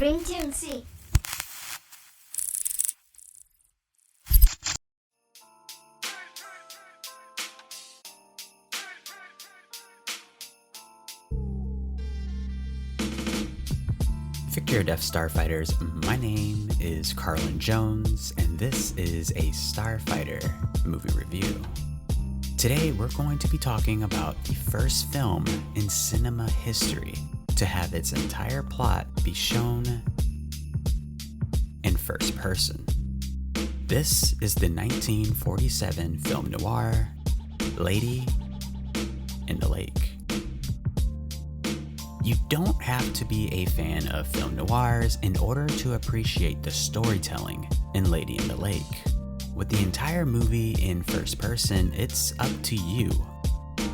oppertunity. Victor Deaf Starfighters, my name is Carlin Jones, and this is a Starfighter movie review. Today we're going to be talking about the first film in cinema history to have its entire plot be shown in first person. This is the 1947 film noir, Lady in the Lake. You don't have to be a fan of film noirs in order to appreciate the storytelling in Lady in the Lake. With the entire movie in first person, it's up to you.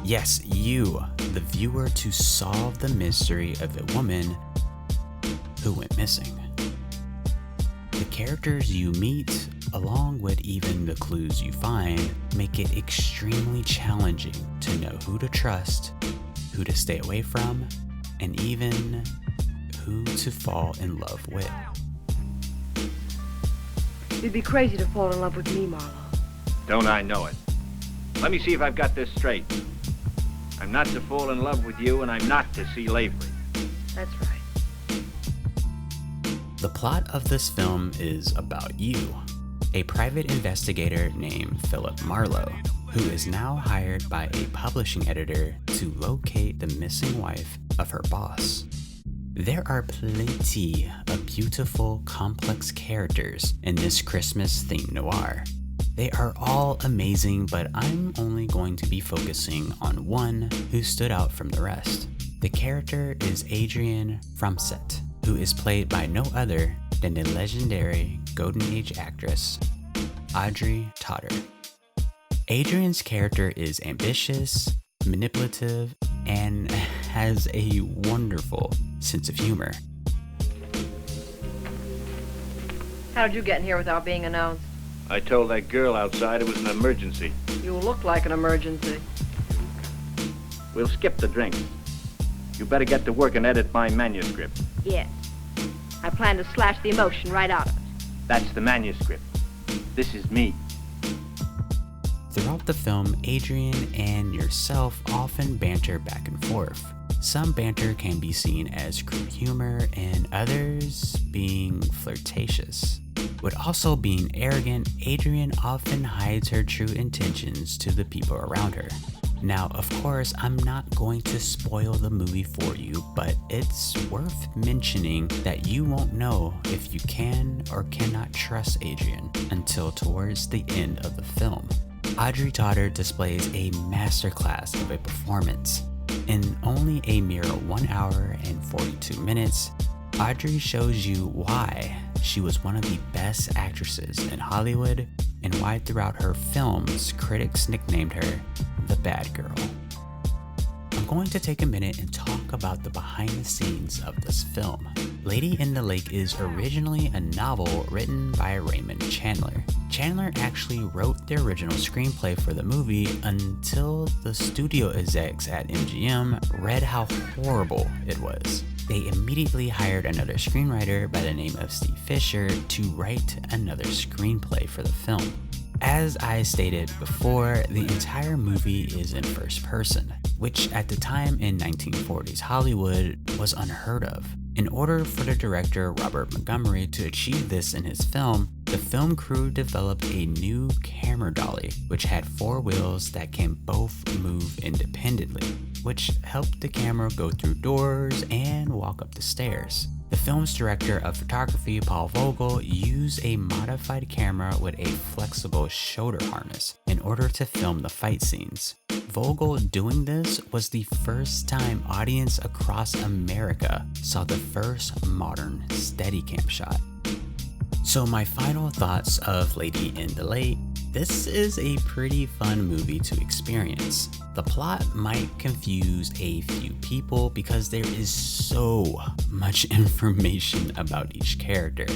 Yes, you, the viewer, to solve the mystery of a woman who went missing. The characters you meet, along with even the clues you find, make it extremely challenging to know who to trust, who to stay away from, and even who to fall in love with. You'd be crazy to fall in love with me, Marlo. Don't I know it? Let me see if I've got this straight. I'm not to fall in love with you, and I'm not to see Lavery. That's right. The plot of this film is about you, a private investigator named Philip Marlowe, who is now hired by a publishing editor to locate the missing wife of her boss. There are plenty of beautiful, complex characters in this Christmas-themed noir. They are all amazing, but I'm only going to be focusing on one who stood out from the rest. The character is Adrienne Fromset, who is played by no other than the legendary Golden Age actress, Audrey Totter. Adrienne's character is ambitious, manipulative, and has a wonderful sense of humor. How did you get in here without being announced? I told that girl outside it was an emergency. You look like an emergency. We'll skip the drinks. You better get to work and edit my manuscript. Yes. I plan to slash the emotion right out of it. That's the manuscript. This is me. Throughout the film, Adrienne and yourself often banter back and forth. Some banter can be seen as crude humor and others being flirtatious. With also being arrogant, Adrienne often hides her true intentions to the people around her. Now, of course, I'm not going to spoil the movie for you, but it's worth mentioning that you won't know if you can or cannot trust Adrienne until towards the end of the film. Audrey Totter displays a masterclass of a performance. In only a mere 1 hour and 42 minutes, Audrey shows you why she was one of the best actresses in Hollywood and why throughout her films, critics nicknamed her the bad girl. I'm going to take a minute and talk about the behind the scenes of this film. Lady in the Lake is originally a novel written by Raymond Chandler. Chandler actually wrote the original screenplay for the movie until the studio execs at MGM read how horrible it was. They immediately hired another screenwriter by the name of Steve Fisher to write another screenplay for the film. As I stated before, the entire movie is in first person, which at the time in 1940s Hollywood was unheard of. In order for the director Robert Montgomery to achieve this in his film, the film crew developed a new camera dolly, which had 4 wheels that can both move independently, which helped the camera go through doors and walk up the stairs. The film's director of photography, Paul Vogel, used a modified camera with a flexible shoulder harness in order to film the fight scenes. Vogel doing this was the first time audience across America saw the first modern Steadicam shot. So my final thoughts of Lady in the Lake. This is a pretty fun movie to experience. The plot might confuse a few people because there is so much information about each character.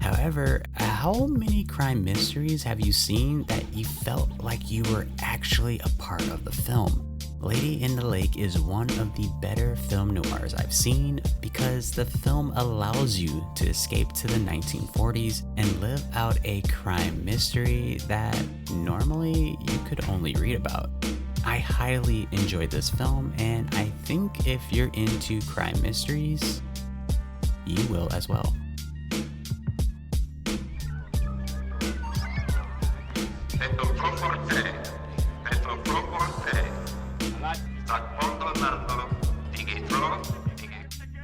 However, how many crime mysteries have you seen that you felt like you were actually a part of the film? Lady in the Lake is one of the better film noirs I've seen because the film allows you to escape to the 1940s and live out a crime mystery that normally you could only read about. I highly enjoyed this film, and I think if you're into crime mysteries, you will as well.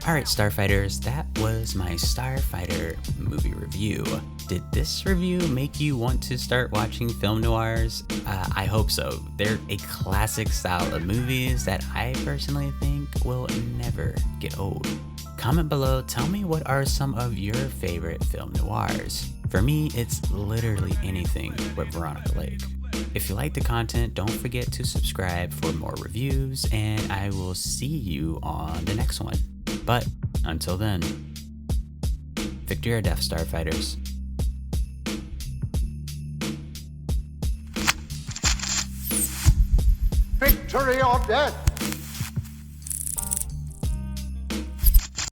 Alright, Starfighters, that was my Starfighter movie review. Did this review make you want to start watching film noirs? I hope so. They're a classic style of movies that I personally think will never get old. Comment below, tell me what are some of your favorite film noirs. For me, it's literally anything with Veronica Lake. If you like the content, don't forget to subscribe for more reviews, and I will see you on the next one. But until then, victory or death, Starfighters. Victory or death!